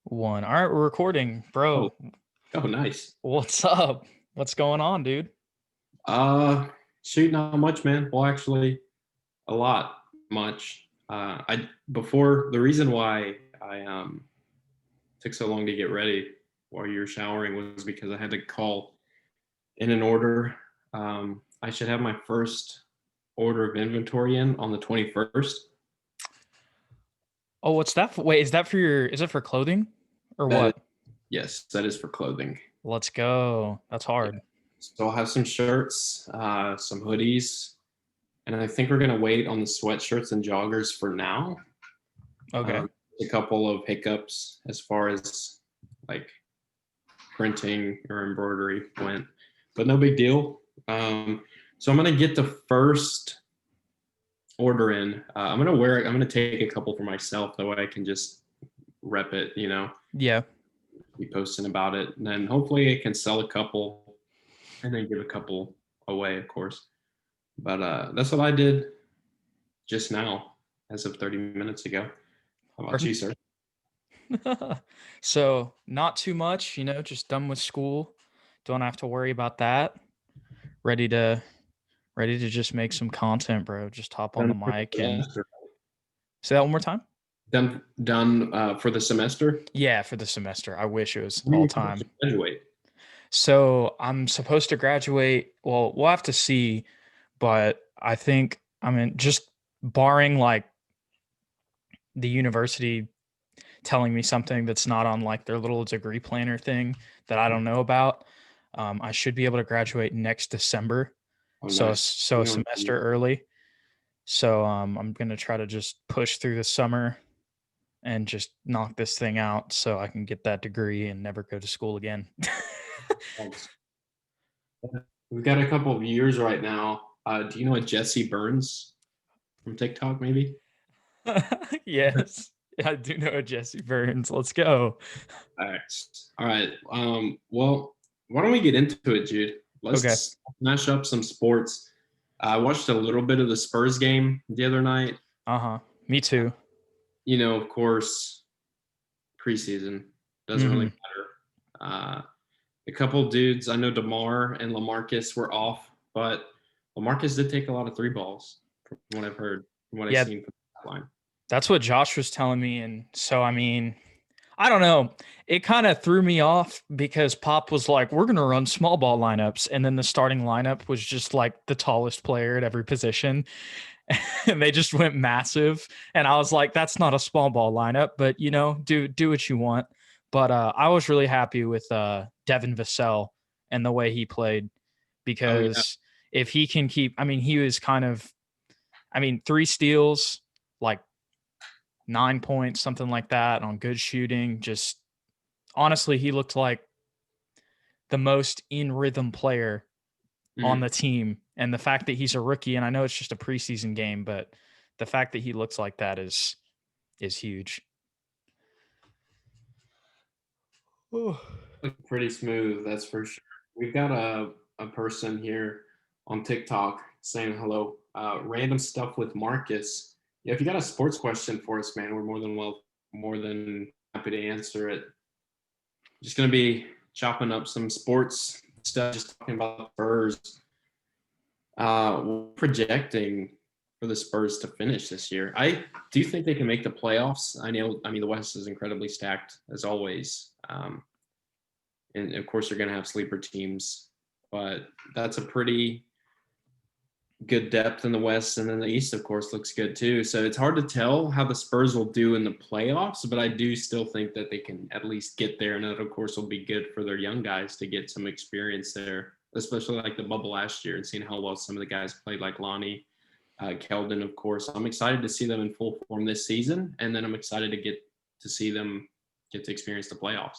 One. All right, we're recording, Oh, bro. oh, nice. What's up? What's going on, dude? Uh, Shoot, not much, man. Well, actually, a lot, much. I before the reason why I took so long to get ready while you were showering was because I had to call in an order. I should have my first order of inventory in on the 21st. Oh, what's that? Wait, is that for your? Is it for clothing, or That is, what? yes, that is for clothing. Let's go. That's Yeah. hard. So I'll have some shirts, some hoodies, and I think we're gonna wait on the sweatshirts and joggers for now. Okay. Um, a couple of hiccups as far as like printing or embroidery went, but no big deal. So I'm gonna get the first order in. I'm gonna wear it. I'm gonna take a couple for myself. That way I can just rep it. Yeah. Be posting about it, and then hopefully I can sell a couple, and then give a couple away, of course. But that's what I did just now, as of 30 minutes ago. How about you, sir? So not too much, just done with school. Don't have to worry about that. Ready to ready to just make some content, bro. Just hop on Done the for the mic and semester. say that one more time. Done for the semester. Yeah, for the semester. I wish it was When are all you supposed to time. graduate? So I'm supposed to graduate. Well, we'll have to see, but I think just barring like the university telling me something that's not on like their little degree planner thing that I don't know about. I should be able to graduate next December, Oh, so nice. so a semester early. So I'm gonna try to just push through the summer and just knock this thing out so I can get that degree and never go to school again. Thanks. We've got a couple of years right now. Do you know a Jesse Burns from TikTok, maybe? Yes, I do know Jesse Burns. Let's go. All right. All right. Well, why don't we get into it, Jude? Okay. Let's smash up some sports. I watched a little bit of the Spurs game the other night. Uh-huh. Me too. Of course, preseason doesn't really Mhm. matter. A couple dudes, I know DeMar and LaMarcus were off, but LaMarcus did take a lot of three balls from what I've heard, from what I've Yeah, seen from the line. that's what Josh was telling me, and so, I don't know. It kinda threw me off because Pop was like, "We're gonna run small ball lineups," and then the starting lineup was just, like, the tallest player at every position, and they just went massive, and I was like, "That's not a small ball lineup, but, do what you want." But, I was really happy with, Devin Vassell and the way he played Oh yeah, because if he can keep he was kind of 3 steals, like 9 points, something like that on good shooting. Just honestly, he looked like the most in rhythm player on mm, the team. And the fact that he's a rookie, and I know it's just a preseason game, but the fact that he looks like that is huge. Ooh. pretty smooth, that's for sure. We've got a person here on TikTok saying hello. Random stuff with Marcus. Yeah, if you got a sports question for us, man, we're more than happy to answer it. Just gonna be chopping up some sports stuff, just talking about the Spurs. We're projecting for the Spurs to finish this year. I do think they can make the playoffs. I mean, the West is incredibly stacked as always, and of course, they're going to have sleeper teams, but that's a pretty good depth in the West, and then the East, of course, looks good too. So it's hard to tell how the Spurs will do in the playoffs, but I do still think that they can at least get there, and that, of course, will be good for their young guys to get some experience there, especially like the bubble last year and seeing how well some of the guys played, like Lonnie, Keldon, of course. I'm excited to see them in full form this season, and then I'm excited to get to see them get to experience the playoffs.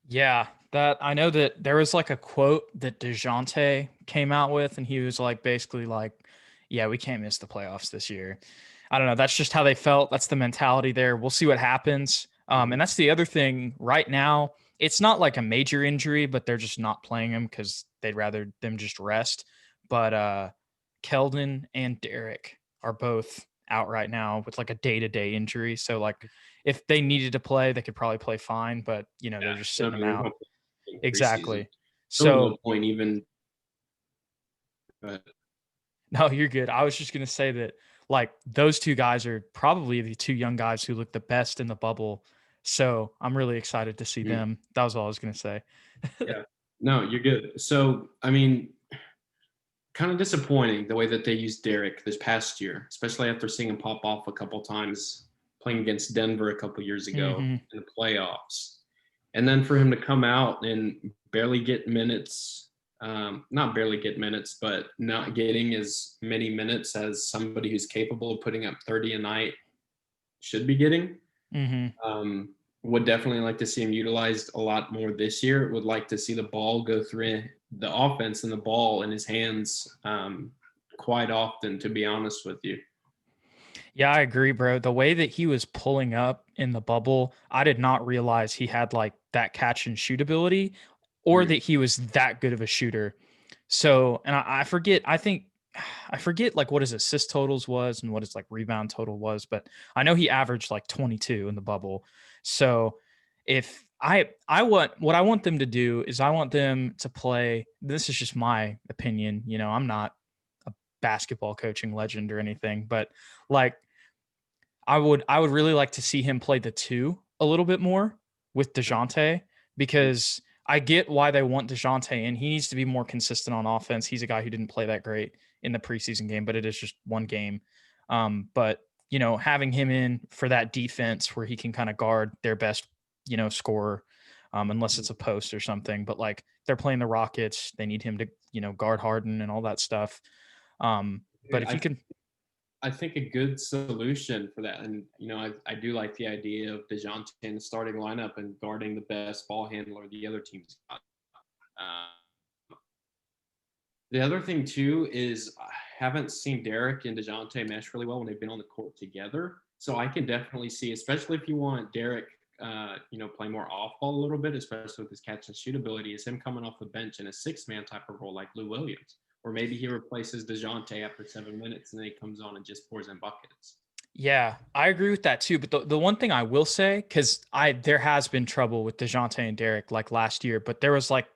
Yeah, that I know that there was like a quote that DeJounte came out with, and he was like basically like, "Yeah, we can't miss the playoffs this year." I don't know. That's just how they felt. That's the mentality there. We'll see what happens. And that's the other thing. Right now, it's not like a major injury, but they're just not playing him because they'd rather them just rest. But Keldon and Derek are both out right now with like a day-to-day injury. So like if they needed to play, they could probably play fine, but they're Yeah. just I sitting them mean, there's out. no point in preseason. Exactly. Really So no point even. But no, you're good. I was just gonna say that like those two guys are probably the two young guys who look the best in the bubble. So I'm really excited to see mm, them. That was all I was gonna say. yeah, no, you're good. So I mean, kind of disappointing the way that they used Derek this past year, especially after seeing him pop off a couple times playing against Denver a couple years ago Hmm. in the playoffs. And then for him to come out and barely get minutes, not barely get minutes, but not getting as many minutes as somebody who's capable of putting up 30 a night should be getting. Hmm. Would definitely like to see him utilized a lot more this year. Would like to see the ball go through the offense and the ball in his hands quite often, to be honest with you. Yeah, I agree, bro. The way that he was pulling up in the bubble, I did not realize he had like that catch and shoot ability or that Mm. he was that good of a shooter. So, and I forget, I forget like what his assist totals was and what his like rebound total was, but I know he averaged like 22 in the bubble. So, if I want what I want them to do is I want them to play, this is just my opinion, I'm not a basketball coaching legend or anything, but like I would really like to see him play the 2 a little bit more with DeJounte because I get why they want DeJounte and he needs to be more consistent on offense. He's a guy who didn't play that great in the preseason game, but it is just one game. But having him in for that defense where he can kind of guard their best, scorer, unless it's a post or something. But like they're playing the Rockets, they need him to, guard Harden and all that stuff. But if I he can, I think a good solution for that, and I do like the idea of Dejounte in the starting lineup and guarding the best ball handler the other team's got. The other thing too is I haven't seen Derek and Dejounte mesh really well when they've been on the court together. So I can definitely see, especially if you want Derek, play more off ball a little bit, especially with his catch and shoot ability, is him coming off the bench in a 6-man type of role like Lou Williams, or maybe he replaces Dejounte after 7 minutes and then he comes on and just pours in buckets. yeah, I agree with that too. But the one thing I will say, because there has been trouble with DeJounte and Derek like last year, but there was like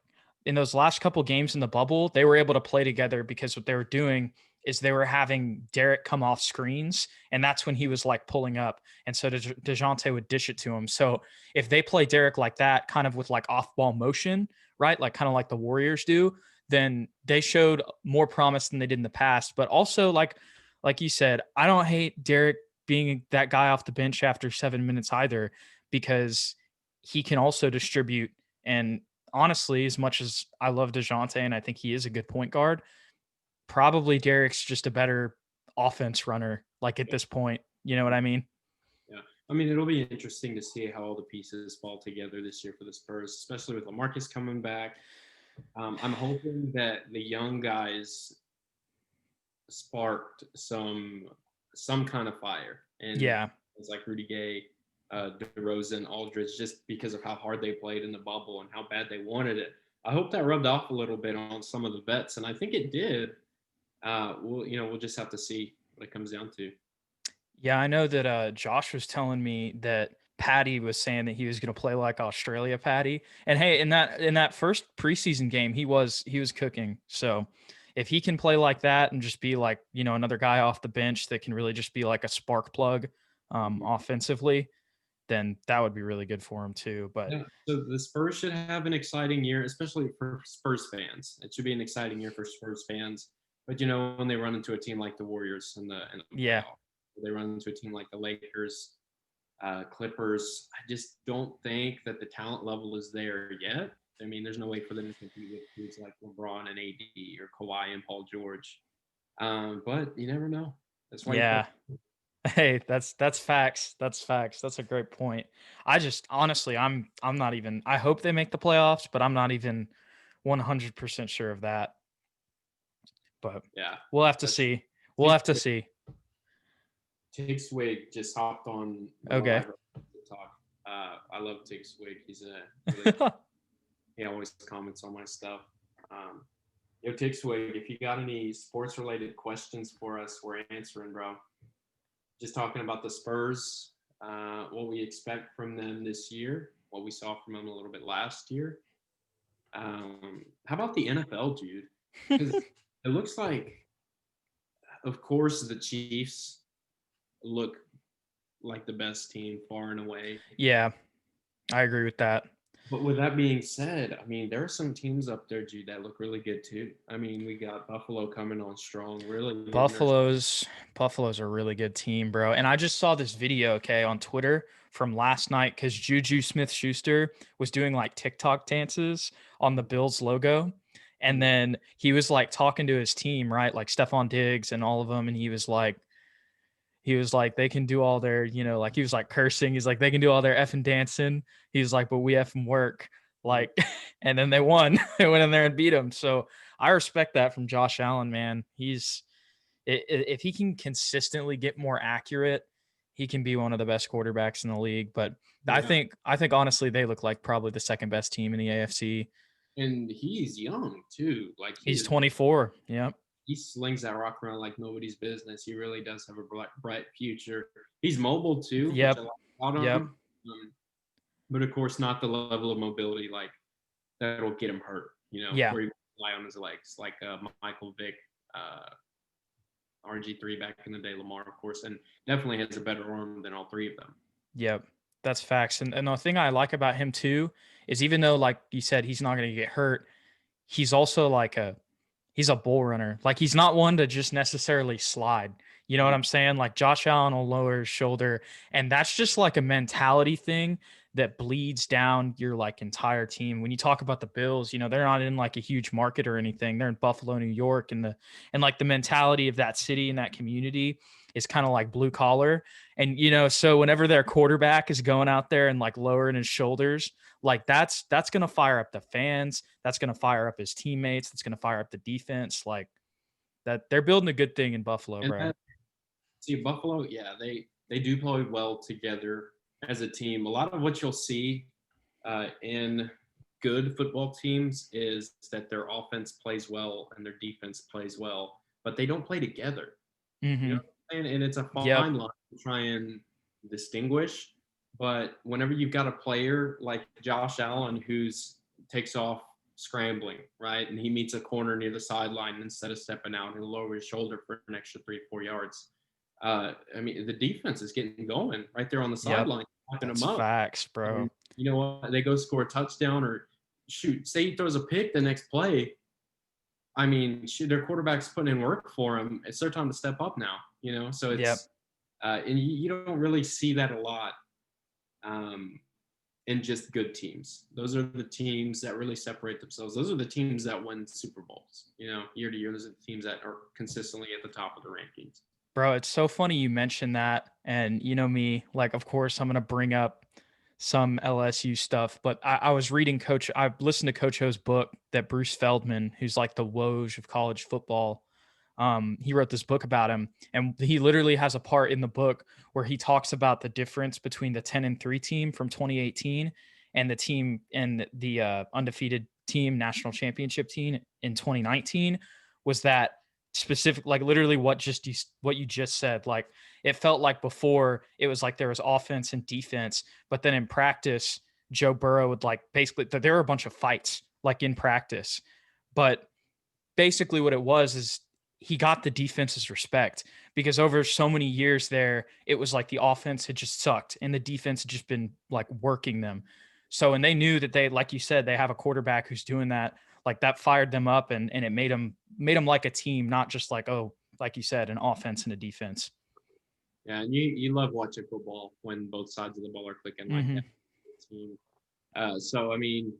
in those last couple games in the bubble, they were able to play together because what they were doing is they were having Derek come off screens, and that's when he was like pulling up. And so DeJounte would dish it to him. So if they play Derek like that, kind of with like off ball motion, right? Like kind of like the Warriors do, then they showed more promise than they did in the past. But also like you said, I don't hate Derek being that guy off the bench after 7 minutes either, because he can also distribute. And honestly, as much as I love DeJounte and I think he is a good point guard, probably Derek's just a better offense runner, like at this point. You know what I mean? Yeah. I mean, it'll be interesting to see how all the pieces fall together this year for the Spurs, especially with LaMarcus coming back. I'm hoping that the young guys sparked some kind of fire, and Yeah. it's like Rudy Gay, DeRozan, Aldridge, just because of how hard they played in the bubble and how bad they wanted it. I hope that rubbed off a little bit on some of the vets, and I think it did. We'll just have to see what it comes down to. Yeah, I know that Josh was telling me that Patty was saying that he was going to play like Australia Patty. And hey, in that first preseason game, he was cooking. So if he can play like that and just be like, another guy off the bench that can really just be like a spark plug Mhm. offensively, then that would be really good for him too. But Yeah, so the Spurs should have an exciting year, especially for Spurs fans. It should be an exciting year for Spurs fans. But when they run into a team like the Warriors in the yeah, playoff, they run into a team like the Lakers, Clippers. I just don't think that the talent level is there yet. I mean, there's no way for them to compete with teams like LeBron and AD or Kawhi and Paul George. But you never know. That's why you play. yeah. Hey, that's facts. That's facts. That's a great point. I just honestly, I'm not even. I hope they make the playoffs, but I'm not even 100% sure of that. But Yeah, we'll have to that's see. We'll Tig have to see. Swig just hopped on the Okay. live talk. I love Tig Swig. He's a really he always comments on my stuff. Um, Tig Swig, if you got any sports related questions for us, we're answering, bro. Just talking about the Spurs. what we expect from them this year, what we saw from them a little bit last year. How about the NFL, Jude? Because it looks like, of course, the Chiefs look like the best team far and away. Yeah, I agree with that. But with that being said, I mean, there are some teams up there, Jude, that look really good too. I mean, we got Buffalo coming on strong, really getting their Buffalo's a really good team, bro. And I just saw this video, okay, on Twitter from last night because Juju Smith-Schuster was doing like TikTok dances on the Bills logo. And then he was like talking to his team, right? Like Stephon Diggs and all of them. And he was like, they can do all their, like he was like cursing. He's like, they can do all their effing dancing. He's like, but we effing work. Like, and then they won. They went in there and beat him. So I respect that from Josh Allen, man. If he can consistently get more accurate, he can be one of the best quarterbacks in the league. But I Yeah. think honestly, they look like probably the second best team in the AFC. And he's young too. Like He's 24. Yep. he slings that rock around like nobody's business. He really does have a bright future. He's mobile too, which I Yep. like about Yep. him. But of course, not the level of mobility like that'll get him hurt. Yeah. Where he rely on his legs, like Michael Vick, uh, RG3 back in the day, Lamar, of course, and definitely has a better arm than all three of them. Yep. That's facts. And the thing I like about him too is even though, like you said, he's not going to get hurt, he's also he's a bull runner. Like he's not one to just necessarily slide. You know what I'm saying? Like Josh Allen will lower his shoulder, and that's just like a mentality thing that bleeds down your like entire team. When you talk about the Bills, they're not in like a huge market or anything. They're in Buffalo, New York, and like the mentality of that city and that community is kind of like blue collar. And so whenever their quarterback is going out there and like lowering his shoulders, like that's going to fire up the fans, that's going to fire up his teammates, that's going to fire up the defense. Like that, they're building a good thing in Buffalo, And bro. see Buffalo, yeah, they do play well together as a team. A lot of what you'll see in good football teams is that their offense plays well and their defense plays well, but they don't play together. You know Mm-hmm. what I'm saying? And it's a Yep. fine line to try and distinguish. But whenever you've got a player like Josh Allen who's takes off scrambling, right? And he meets a corner near the sideline, and instead of stepping out, he'll lower his shoulder for an extra 3 or 4 yards. I mean, the defense is getting going right there on the Yep. sideline, knocking That's them up. facts, bro. And you know what? They go score a touchdown or shoot, say he throws a pick the next play. I mean, shoot, their quarterback's putting in work for him. It's their time to step up now, So Yep. it's and you don't really see that a lot in just good teams. Those are the teams that really separate themselves. Those are the teams that win Super Bowls. Year to year, those are the teams that are consistently at the top of the rankings. Bro, it's so funny you mentioned that. And you know me, like, of course, I'm going to bring up some LSU stuff, but I was reading I listened to Coach O's book that Bruce Feldman, who's like the Woj of college football, he wrote this book about him. And he literally has a part in the book where he talks about the difference between the 10-3 team from 2018 and the team and the undefeated team, national championship team in 2019 was that specific, like literally what you just said. Like it felt like before it was like there was offense and defense, but then in practice Joe Burrow would like basically there were a bunch of fights like in practice, but basically what it was is he got the defense's respect because over so many years there it was like the offense had just sucked and the defense had just been like working them. So and they knew that they, like you said, they have a quarterback who's doing that. Like that fired them up and it made them like a team, not just like, oh, like you said, an offense and a defense. Yeah, and you love watching football when both sides of the ball are clicking like Mm-hmm. that. Team. So I mean,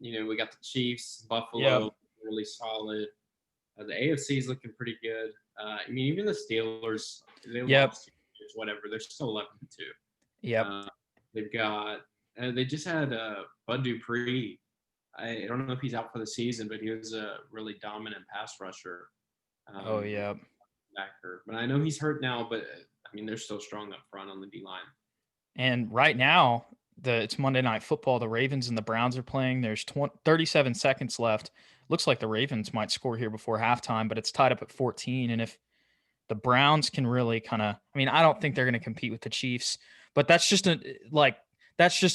we got the Chiefs, Yep. Buffalo, really solid. The AFC is looking pretty good. I mean, even the Steelers, they Yep. lost, whatever. They're still 11-2. Yep. They've got. They just had Bud Dupree. I don't know if he's out for the season, but he was a really dominant pass rusher. Oh yeah. Backer. But I know he's hurt now, but I mean, they're still strong up front on the D line. And right now, it's Monday Night Football. The Ravens and the Browns are playing. There's 37 seconds left. Looks like the Ravens might score here before halftime, but it's tied up at 14. And if the Browns can really kind of, I mean, I don't think they're going to compete with the Chiefs, But that's just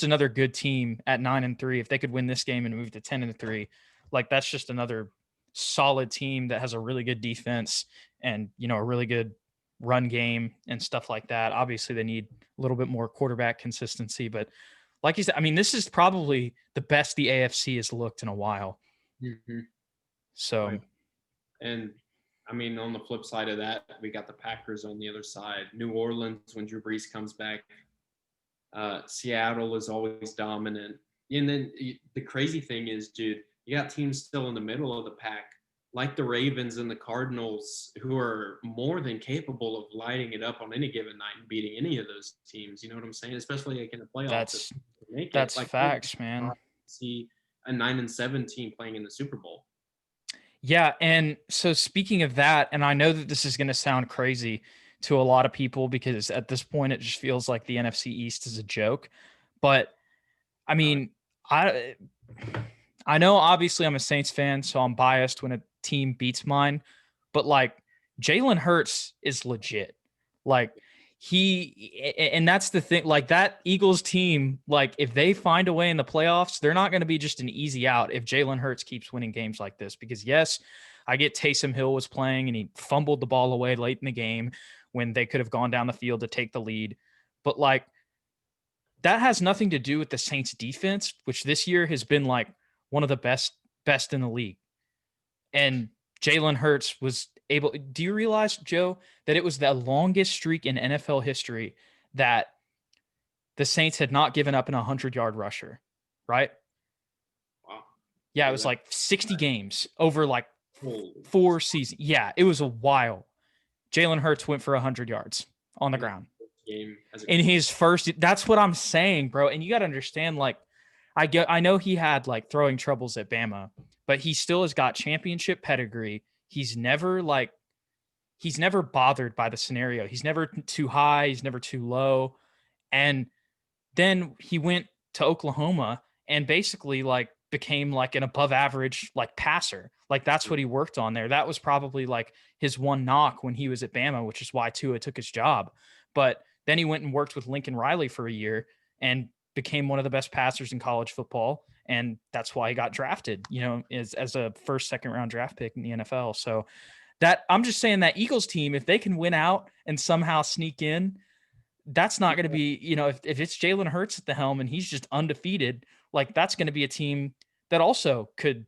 another good team at 9-3. If they could win this game and move to 10-3, like that's just another solid team that has a really good defense and a really good run game and stuff like that. Obviously, they need a little bit more quarterback consistency, but like you said, I mean, this is probably the best the AFC has looked in a while. Mm-hmm. So, right. And I mean, on the flip side of that, we got the Packers on the other side. New Orleans, when Drew Brees comes back, Seattle is always dominant. And then the crazy thing is, Jude, you got teams still in the middle of the pack, like the Ravens and the Cardinals, who are more than capable of lighting it up on any given night and beating any of those teams. You know what I'm saying? Especially like in the playoffs. That's like facts, man. See a 9-7 team playing in the Super Bowl. Yeah, and so speaking of that, and I know that this is going to sound crazy to a lot of people because at this point it just feels like the NFC East is a joke, but I mean, I I know obviously I'm a Saints fan, so I'm biased when a team beats mine, but like Jalen Hurts is legit. Like and that's the thing, like that Eagles team, like if they find a way in the playoffs, they're not going to be just an easy out if Jalen Hurts keeps winning games like this. Because yes, I get Taysom Hill was playing and he fumbled the ball away late in the game when they could have gone down the field to take the lead. But like that has nothing to do with the Saints defense, which this year has been like one of the best in the league. And Jalen Hurts was able. Do you realize, Joe, that it was the longest streak in NFL history that the Saints had not given up an 100-yard rusher, right? Wow. Yeah, it was like 60 games over like 4 seasons. Yeah, it was a while. Jalen Hurts went for 100 yards on the ground. In his first, that's what I'm saying, bro. And you got to understand, like, I know he had like throwing troubles at Bama, but he still has got championship pedigree. He's never bothered by the scenario. He's never too high. He's never too low. And then he went to Oklahoma and basically like became like an above average like passer. Like that's what he worked on there. That was probably like his one knock when he was at Bama, which is why Tua took his job. But then he went and worked with Lincoln Riley for a year and became one of the best passers in college football. And that's why he got drafted, as a first, second round draft pick in the NFL. So that I'm just saying that Eagles team, if they can win out and somehow sneak in, that's not going to be, if it's Jalen Hurts at the helm and he's just undefeated, like that's going to be a team that also could,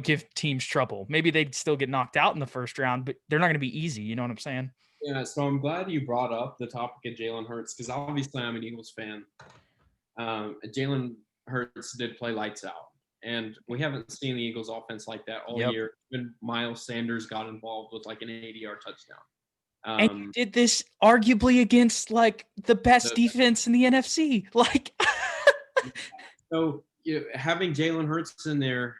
give teams trouble. Maybe they'd still get knocked out in the first round, but they're not going to be easy. You know what I'm saying? Yeah, so I'm glad you brought up the topic of Jalen Hurts because obviously I'm an Eagles fan. Jalen Hurts did play lights out, and we haven't seen the Eagles offense like that all year. Even Miles Sanders got involved with like an 80-yard touchdown. And did this arguably against like the best defense in the NFC. Like, so having Jalen Hurts in there,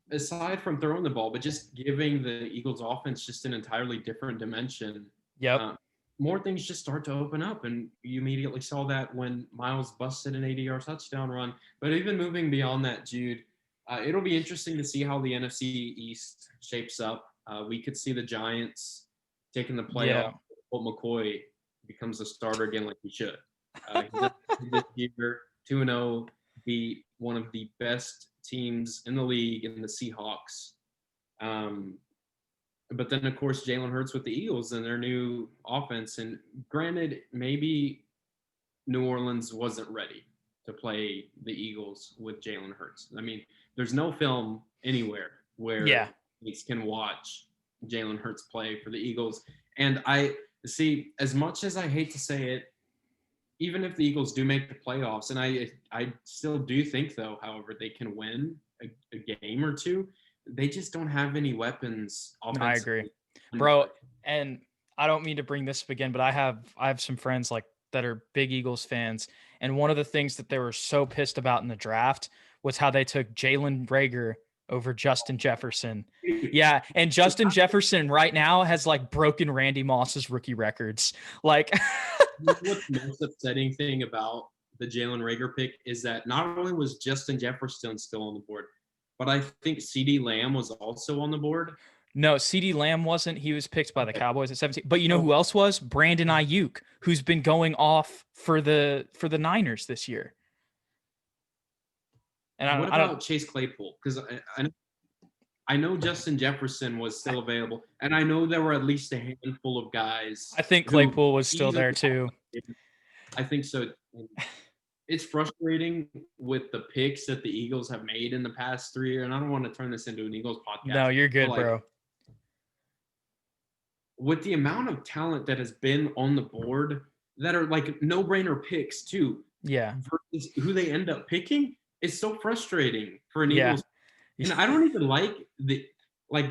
aside from throwing the ball, but just giving the Eagles offense just an entirely different dimension. Yep. More things just start to open up, and you immediately saw that when Miles busted an 80-yard touchdown run. But even moving beyond that, Jude, it'll be interesting to see how the NFC East shapes up. We could see the Giants taking the playoff. Yeah. Colt McCoy becomes a starter again like he should. This year, 2-0, beat one of the best teams in the league in the Seahawks. But then, of course, Jalen Hurts with the Eagles and their new offense. And granted, maybe New Orleans wasn't ready to play the Eagles with Jalen Hurts. I mean, there's no film anywhere where you can watch Jalen Hurts play for the Eagles. And I see, as much as I hate to say it, even if the Eagles do make the playoffs, and I still do think, though, however, they can win a game or two, they just don't have any weapons. I agree, bro. And I don't mean to bring this up again, but I have some friends like that are big Eagles fans. And one of the things that they were so pissed about in the draft was how they took Jalen Reagor over Justin Jefferson. Yeah. And Justin Jefferson right now has like broken Randy Moss's rookie records. Like, what's the most upsetting thing about the Jalen Reagor pick is that not only was Justin Jefferson still on the board, but I think CeeDee Lamb was also on the board. No, CeeDee Lamb wasn't. He was picked by the Cowboys at 17. But you know who else was? Brandon Ayuk, who's been going off for the Niners this year. And what about Chase Claypool? Because I know Justin Jefferson was still available, and I know there were at least a handful of guys. I think Claypool was still there too. I think so. It's frustrating with the picks that the Eagles have made in the past 3 years, and I don't want to turn this into an Eagles podcast. No, you're good, bro. With the amount of talent that has been on the board that are like no-brainer picks too. Yeah. Versus who they end up picking, it's so frustrating for an Eagles. And I don't even like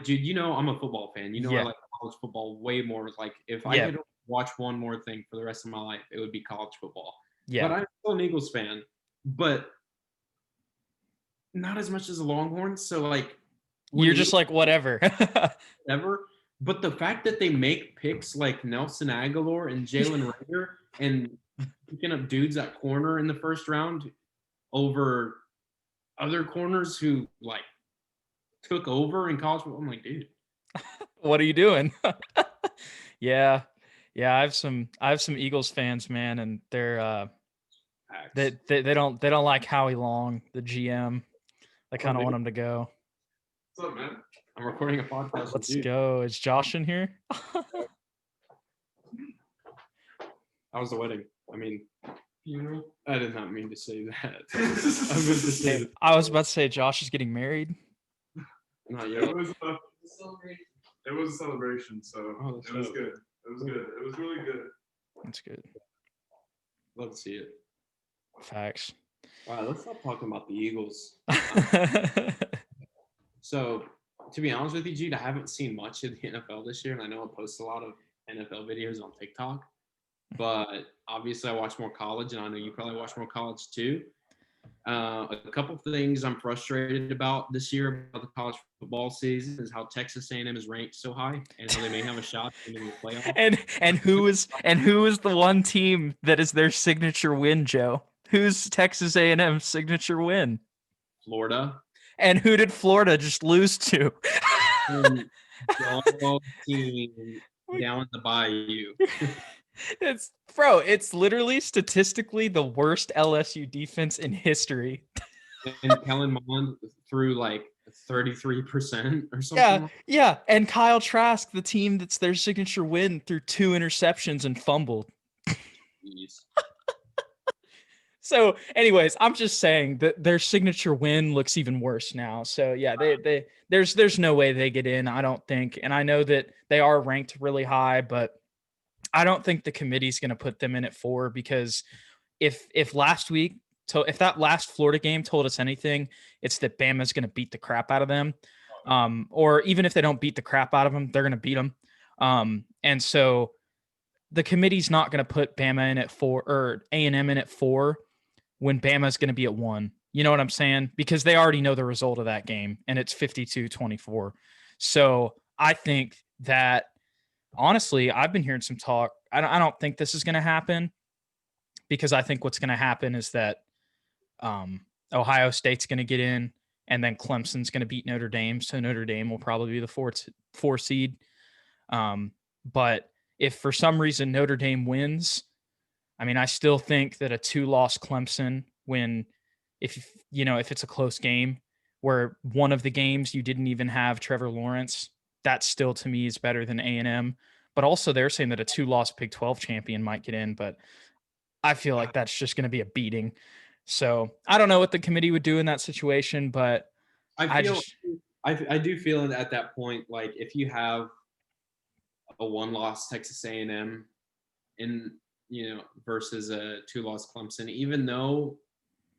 Jude, you know, I'm a football fan. You know, I like college football way more. Like if I could watch one more thing for the rest of my life, it would be college football. Yeah. But I'm still an Eagles fan, but not as much as the Longhorns. So like you're just like whatever. Whatever. But the fact that they make picks like Nelson Aguilar and Jalen Rager and picking up dudes at corner in the first round over other corners who like took over in college football, I'm like, dude, what are you doing? Yeah. I have some Eagles fans, man, and they're they don't like Howie Long, the GM. They kind of want him to go. What's up, man? I'm recording a podcast. Let's go. Is Josh in here? How was the wedding? I mean, I did not mean to say that. I meant to say that. I was about to say Josh is getting married. Not yet. It was a celebration, so it was good. It was good. It was really good. That's good. Love to see it. Facts. All right, let's stop talking about the Eagles. So, to be honest with you, Jude, I haven't seen much of the NFL this year, and I know I post a lot of NFL videos on TikTok, but obviously I watch more college, and I know you probably watch more college too. A couple of things I'm frustrated about this year about the college football season is how Texas A&M is ranked so high, and how they may have a shot in the playoff. And who is the one team that is their signature win, Joe? Who's Texas A&M's signature win? Florida. And who did Florida just lose to? Team down in the bayou. It's literally statistically the worst LSU defense in history. And Kellen Mond threw like 33% or something. Yeah. And Kyle Trask, the team that's their signature win, threw 2 interceptions and fumbled. Jeez. So, anyways, I'm just saying that their signature win looks even worse now. So, yeah, there's no way they get in, I don't think. And I know that they are ranked really high, but I don't think the committee's going to put them in at 4 because if that last Florida game told us anything, it's that Bama's going to beat the crap out of them. Or even if they don't beat the crap out of them, they're going to beat them. And so the committee's not going to put Bama in at 4 or A&M in at 4 when Bama's going to be at 1. You know what I'm saying? Because they already know the result of that game, and it's 52-24. So I think that, honestly, I've been hearing some talk. I don't think this is going to happen because I think what's going to happen is that Ohio State's going to get in, and then Clemson's going to beat Notre Dame. So Notre Dame will probably be the 4 seed. But if for some reason Notre Dame wins, I mean, I still think that a 2-loss Clemson if it's a close game where one of the games you didn't even have Trevor Lawrence, that still to me is better than A&M. But also they're saying that a 2-loss Big 12 champion might get in, but I feel like that's just going to be a beating. So I don't know what the committee would do in that situation, but I do feel at that point, like if you have a 1-loss Texas A&M versus a 2-loss Clemson, even though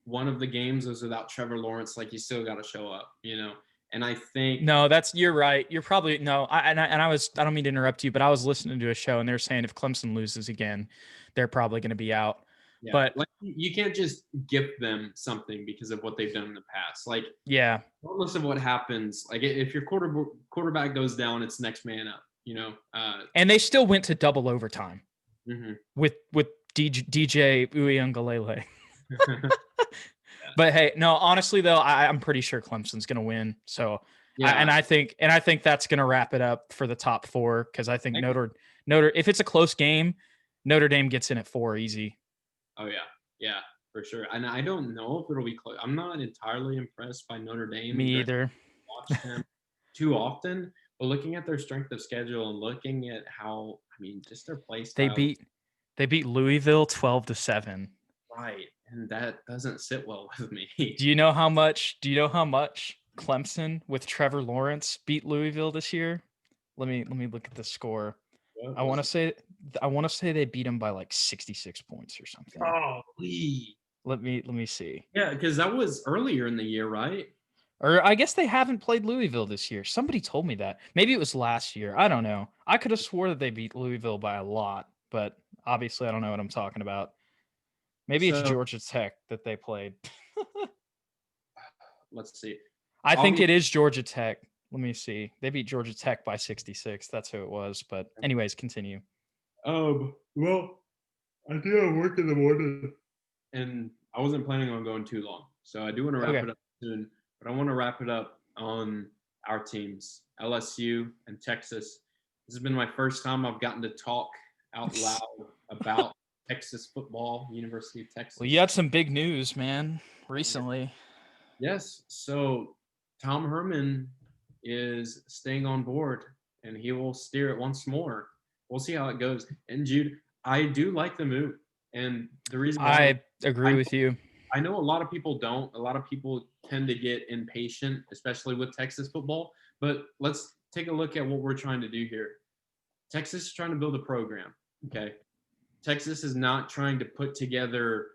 one of the games was without Trevor Lawrence, like you still got to show up, And I think you're right. You're probably I don't mean to interrupt you, but I was listening to a show and they're saying if Clemson loses again, they're probably going to be out. Yeah, but like, you can't just give them something because of what they've done in the past. Like, yeah, regardless of what happens, like if your quarterback goes down, it's next man up. And they still went to double overtime with DJ Uiagalelei. But hey, no, honestly though, I'm pretty sure Clemson's going to win. So, And I think that's going to wrap it up for the top 4 because I think Notre if it's a close game, Notre Dame gets in at 4 easy. Oh yeah, for sure. And I don't know if it'll be close. I'm not entirely impressed by Notre Dame. Me either. Watch them too often, but looking at their strength of schedule and looking at how just their play style. They beat Louisville 12-7. Right, and that doesn't sit well with me. Do you know how much Clemson with Trevor Lawrence beat Louisville this year? Let me look at the score. I want to say they beat them by like 66 points or something. Oh, let me see. Yeah, because that was earlier in the year, right? Or I guess they haven't played Louisville this year. Somebody told me that. Maybe it was last year. I don't know. I could have swore that they beat Louisville by a lot, but obviously I don't know what I'm talking about. Maybe it's Georgia Tech that they played. Let's see. I think it is Georgia Tech. Let me see. They beat Georgia Tech by 66. That's who it was. But anyways, continue. Well, I do have work in the morning, and I wasn't planning on going too long, so I do want to wrap it up soon. But I want to wrap it up on our teams, LSU and Texas. This has been my first time I've gotten to talk out loud about Texas football, University of Texas. Well, you had some big news, man, recently. Yes. So Tom Herman is staying on board, and he will steer it once more. We'll see how it goes. And Jude, I do like the move. And the reason I agree with you. I know a lot of people don't. A lot of people tend to get impatient, especially with Texas football. But let's take a look at what we're trying to do here. Texas is trying to build a program. Okay. Texas is not trying to put together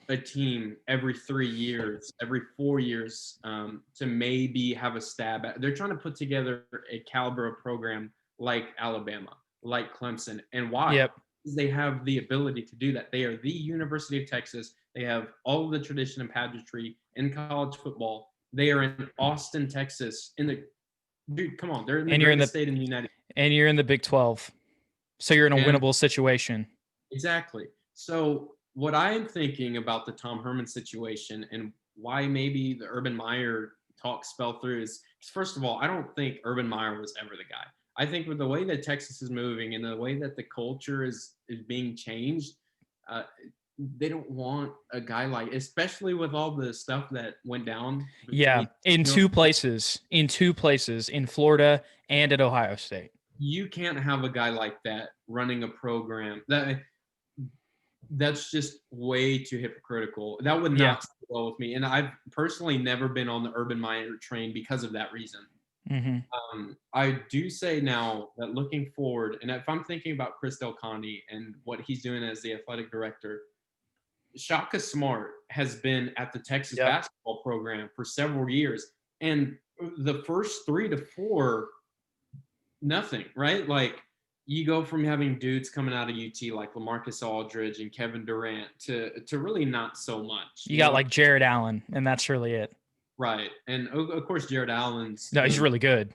a team every 3 years, every 4 years to maybe have a stab at. They're trying to put together a caliber of program like Alabama, like Clemson. And why? Yep. Because they have the ability to do that. They are the University of Texas. They have all of the tradition and pageantry in college football. They are in Austin, Texas. Dude, come on. They're in the greatest state in the United States. And you're in the Big 12. So you're in a winnable situation. Exactly. So what I am thinking about the Tom Herman situation and why maybe the Urban Meyer talks fell through is, first of all, I don't think Urban Meyer was ever the guy. I think with the way that Texas is moving and the way that the culture is being changed, they don't want a guy like, especially with all the stuff that went down. Yeah, in two places, in Florida and at Ohio State. You can't have a guy like that running a program. That's just way too hypocritical. That would not sit well with me. And I've personally never been on the Urban Meyer train because of that reason. Mm-hmm. I do say now that looking forward, and if I'm thinking about Chris Del Conte and what he's doing as the athletic director, Shaka Smart has been at the Texas basketball program for several years. And the first 3 to 4, nothing, right? Like, you go from having dudes coming out of UT like LaMarcus Aldridge and Kevin Durant to really not so much. You got like Jared Allen, and that's really it. Right. And of course, Jared Allen's. No, he's really good.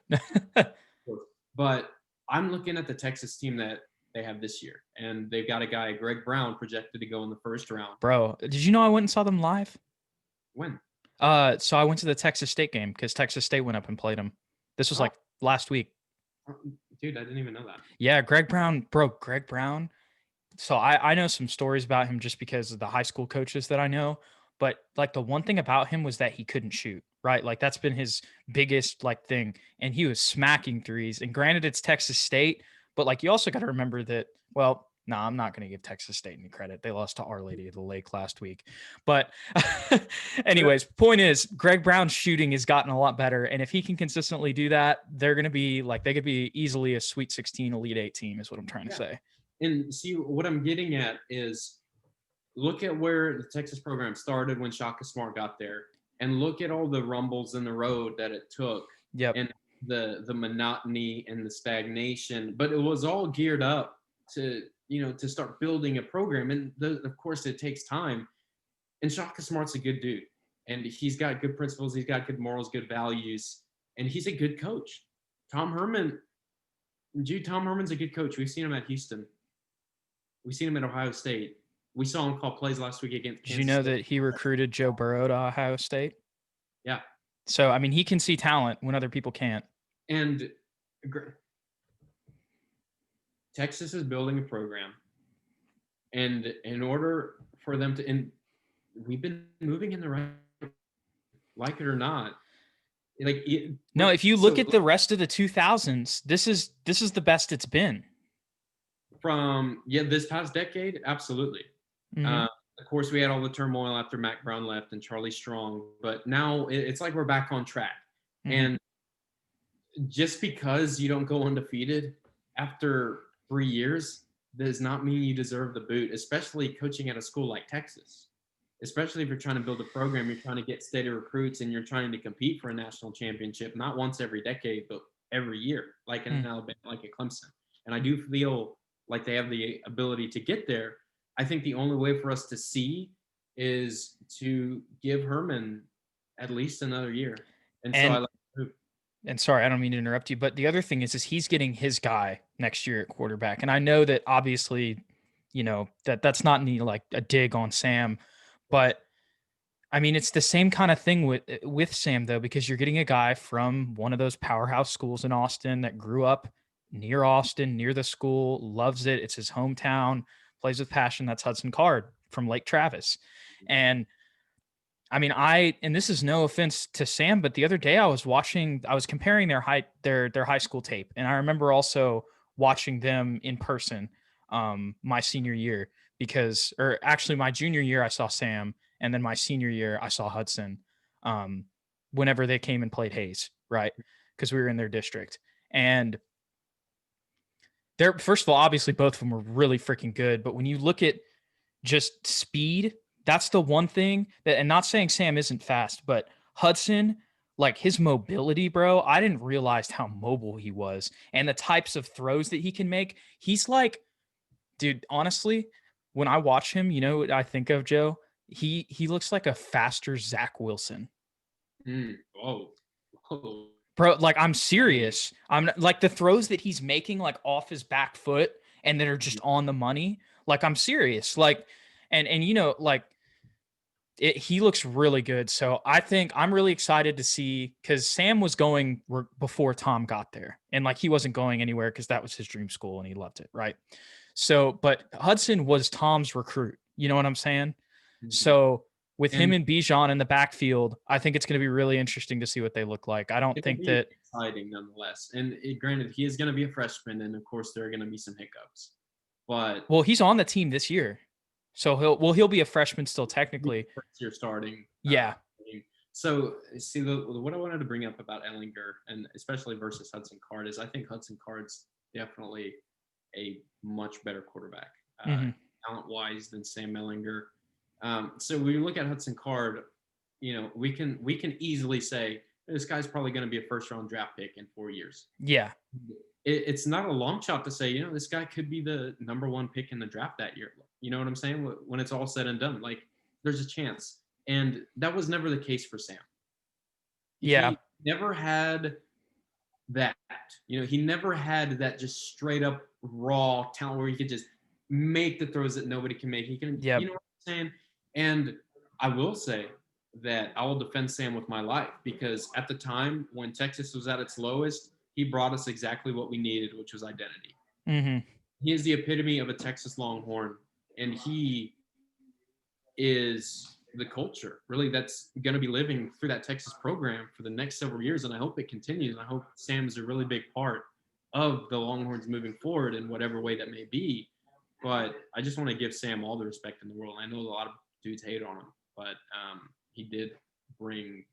But I'm looking at the Texas team that they have this year, and they've got a guy, Greg Brown, projected to go in the first round. Bro, did you know I went and saw them live? When? So I went to the Texas State game because Texas State went up and played them. This was like last week. Dude, I didn't even know that. Yeah, Greg Brown. So I know some stories about him just because of the high school coaches that I know. But like the one thing about him was that he couldn't shoot, right? Like that's been his biggest like thing. And he was smacking threes. And granted, it's Texas State, but like you also got to remember that, well, no, I'm not going to give Texas State any credit. They lost to Our Lady of the Lake last week. But anyways, point is, Greg Brown's shooting has gotten a lot better. And if he can consistently do that, they're going to be like, they could be easily a Sweet 16, Elite 8 team is what I'm trying to say. And see, what I'm getting at is look at where the Texas program started when Shaka Smart got there, and look at all the rumbles in the road that it took. Yep. And the monotony and the stagnation, but it was all geared up to start building a program. And of course it takes time. And Shaka Smart's a good dude, and he's got good principles. He's got good morals, good values, and he's a good coach. Tom Herman's a good coach. We've seen him at Houston. We've seen him at Ohio State. We saw him call plays last week against Kansas Did you know State. that he recruited Joe Burrow to Ohio State? Yeah. So, I mean, he can see talent when other people can't. And Texas is building a program. And in order for them to, and we've been moving in the right, like it or not. Like no, if you look at the rest of the 2000s, this is the best it's been. From this past decade, absolutely. Mm-hmm. Of course, we had all the turmoil after Mac Brown left and Charlie Strong, but now it's like we're back on track. Mm-hmm. And just because you don't go undefeated after 3 years does not mean you deserve the boot, especially coaching at a school like Texas. Especially if you're trying to build a program, you're trying to get steady recruits, and you're trying to compete for a national championship, not once every decade, but every year, like in Alabama, like at Clemson. And I do feel like they have the ability to get there. I think the only way for us to see is to give Herman at least another year. And sorry, I don't mean to interrupt you, but the other thing is he's getting his guy next year at quarterback. And I know that obviously, that's not any like a dig on Sam, but I mean, it's the same kind of thing with Sam though, because you're getting a guy from one of those powerhouse schools in Austin that grew up near Austin, near the school, loves it. It's his hometown, plays with passion. That's Hudson Card from Lake Travis. And I mean, and this is no offense to Sam, but the other day I was comparing their high school tape. And I remember also watching them in person my senior year or actually my junior year, I saw Sam. And then my senior year, I saw Hudson whenever they came and played Hayes, right? Because we were in their district. And first of all, obviously both of them were really freaking good. But when you look at just speed, that's the one thing and not saying Sam isn't fast, but Hudson, like his mobility, bro, I didn't realize how mobile he was and the types of throws that he can make. He's like, dude, honestly, when I watch him, you know what I think of, Joe? He looks like a faster Zach Wilson. Oh. Bro, like I'm serious. I'm like the throws that he's making like off his back foot and that are just on the money. Like I'm serious. Like, and like he looks really good. So I think I'm really excited to see, because Sam was going before Tom got there, and like he wasn't going anywhere because that was his dream school and he loved it, right? So, but Hudson was Tom's recruit. You know what I'm saying? Mm-hmm. So with him and Bijan in the backfield, I think it's going to be really interesting to see what they look like. I don't think that exciting nonetheless. And granted, he is going to be a freshman, and of course there are going to be some hiccups. But he's on the team this year. So he'll be a freshman still technically. First year starting. Yeah. So see, what I wanted to bring up about Ellinger, and especially versus Hudson Card, is I think Hudson Card's definitely a much better quarterback, talent-wise, than Sam Ellinger. So when you look at Hudson Card, we can easily say this guy's probably going to be a first-round draft pick in 4 years. Yeah. It's not a long shot to say, this guy could be the number one pick in the draft that year. You know what I'm saying? When it's all said and done, like there's a chance. And that was never the case for Sam. Yeah. He never had that, he never had that just straight up raw talent where he could just make the throws that nobody can make. He can, you know what I'm saying? And I will say that I will defend Sam with my life, because at the time when Texas was at its lowest, he brought us exactly what we needed, which was identity. Mm-hmm. He is the epitome of a Texas Longhorn, and he is the culture, really, that's going to be living through that Texas program for the next several years, and I hope it continues. I hope Sam is a really big part of the Longhorns moving forward in whatever way that may be. But I just want to give Sam all the respect in the world. I know a lot of dudes hate on him, but he did bring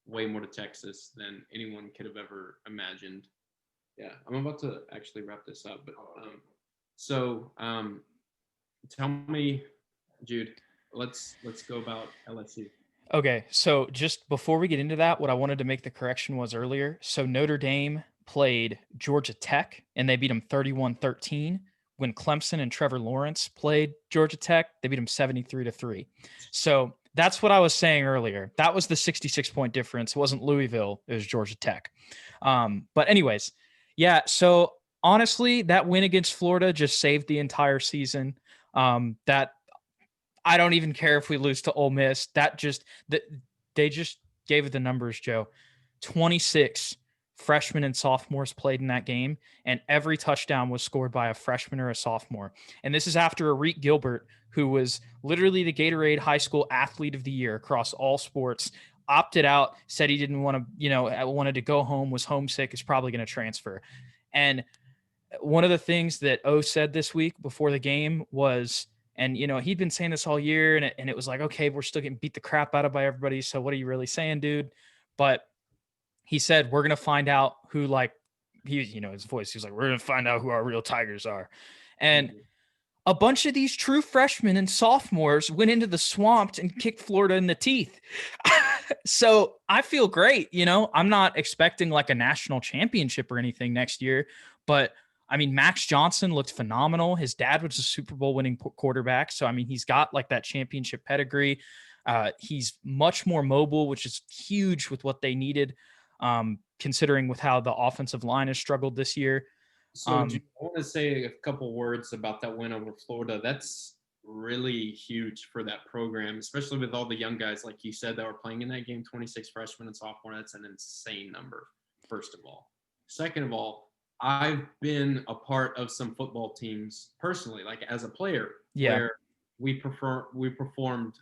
way more to Texas than anyone could have ever imagined. Yeah, I'm about to actually wrap this up, but tell me, Jude, let's go about LSU. Okay, so just before we get into that, what I wanted to make the correction was earlier. So Notre Dame played Georgia Tech, and they beat them 31-13. When Clemson and Trevor Lawrence played Georgia Tech, they beat them 73-3. So that's what I was saying earlier. That was the 66-point difference. It wasn't Louisville. It was Georgia Tech. But anyways, yeah, so honestly, that win against Florida just saved the entire season. That I don't even care if we lose to Ole Miss. They just gave it the numbers, Joe. 26 freshmen and sophomores played in that game, and every touchdown was scored by a freshman or a sophomore. And this is after Arik Gilbert, who was literally the Gatorade High School Athlete of the Year across all sports, opted out, said he didn't want to, wanted to go home, was homesick, is probably going to transfer. And one of the things that O said this week before the game was, and he'd been saying this all year, and it was like, okay, we're still getting beat the crap out of by everybody. So what are you really saying, dude? But he said, we're going to find out who, like, his voice, he was like, we're going to find out who our real Tigers are. And a bunch of these true freshmen and sophomores went into the swamp and kicked Florida in the teeth. So I feel great. I'm not expecting like a national championship or anything next year, but I mean, Max Johnson looked phenomenal. His dad was a Super Bowl winning quarterback. So, I mean, he's got like that championship pedigree. He's much more mobile, which is huge with what they needed, considering with how the offensive line has struggled this year. So I want to say a couple words about that win over Florida. That's really huge for that program, especially with all the young guys, like you said, that were playing in that game, 26 freshmen and sophomore. That's an insane number, first of all. Second of all, I've been a part of some football teams personally, like as a player, where we performed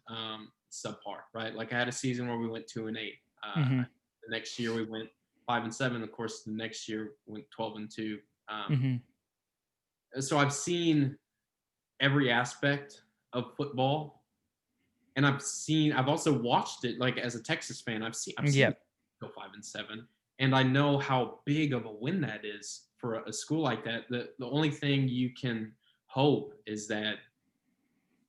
subpar, right? Like I had a season where we went 2-8. The next year we went 5-7. Of course, the next year we went 12-2. So I've seen every aspect of football, and I've also watched it. Like as a Texas fan, I've seen it go 5-7. And I know how big of a win that is for a school like that. The only thing you can hope is that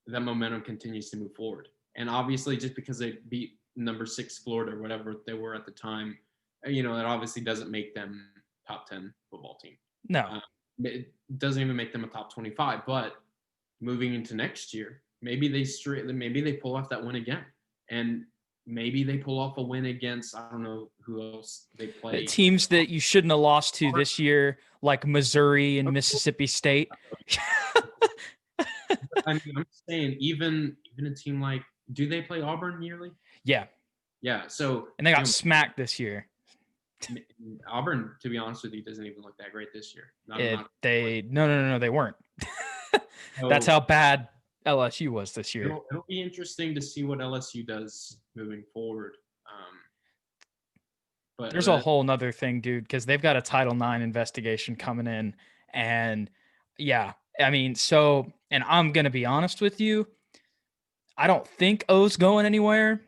that momentum continues to move forward. And obviously, just because they beat number 6 Florida or whatever they were at the time, that obviously doesn't make them top 10 football team. No. It doesn't even make them a top 25. But moving into next year, maybe they pull off that win again. And maybe they pull off a win against, I don't know who else they play. Teams that you shouldn't have lost to this year, like Missouri and Mississippi State. I mean, I'm saying even a team like, do they play Auburn yearly? Yeah. Yeah. So and they got smacked this year. Auburn, to be honest with you, doesn't even look that great this year. No, they weren't. That's how bad LSU was this year. It'll be interesting to see what LSU does moving forward. But there's a whole nother thing, dude, because they've got a Title IX investigation coming in. And I mean, and I'm going to be honest with you. I don't think O's going anywhere,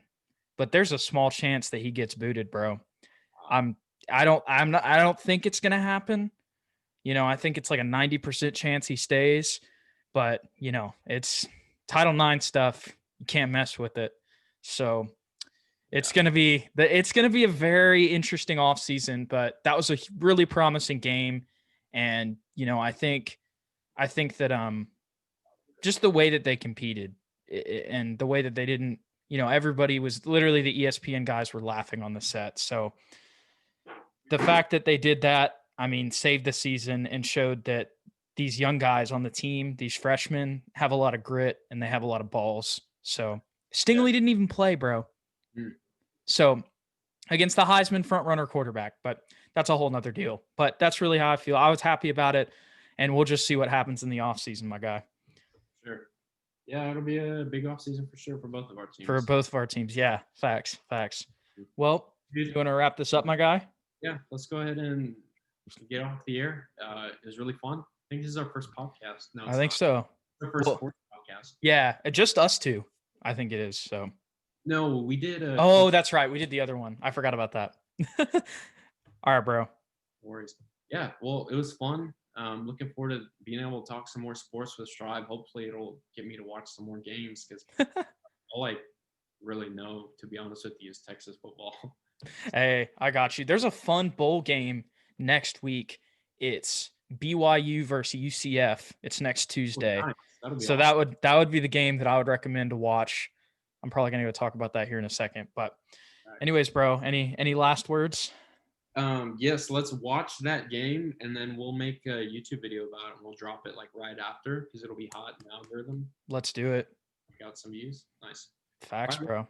but there's a small chance that he gets booted, bro. I don't think it's going to happen. I think it's like a 90% chance he stays, but it's Title IX stuff. You can't mess with it. So it's going to be a very interesting offseason, but that was a really promising game. And, I think that, just the way that they competed and the way that they didn't, everybody was literally, the ESPN guys were laughing on the set. So the fact that they did that, I mean, saved the season and showed that these young guys on the team, these freshmen, have a lot of grit and they have a lot of balls. So Stingley didn't even play, bro. So against the Heisman front-runner quarterback, but that's a whole nother deal. But that's really how I feel. I was happy about it, and we'll just see what happens in the offseason, my guy. Sure. Yeah, it'll be a big offseason for sure for both of our teams. For both of our teams, yeah. Facts. Well, you want to wrap this up, my guy? Yeah, let's go ahead and get off the air. It was really fun. I think this is our first podcast. No, I think so. Our first sports podcast. Yeah, just us two. I think it is. So. No, we did. That's right. We did the other one. I forgot about that. All right, bro. No worries. Yeah, well, it was fun. Looking forward to being able to talk some more sports with Strive. Hopefully, it'll get me to watch some more games because all I really know, to be honest with you, is Texas football. Hey, I got you. There's a fun bowl game next week. It's BYU versus UCF. It's next Tuesday. Nice. So awesome. that would be the game that I would recommend to watch. I'm probably going to go talk about that here in a second. But anyways, bro, any last words? Yes, let's watch that game, and then we'll make a YouTube video about it, and we'll drop it like right after because it'll be hot in the algorithm. Let's do it. We got some views. Nice. Facts, bro.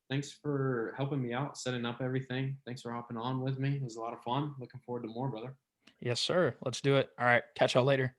Thanks for helping me out, setting up everything. Thanks for hopping on with me. It was a lot of fun. Looking forward to more, brother. Yes, sir. Let's do it. All right. Catch y'all later.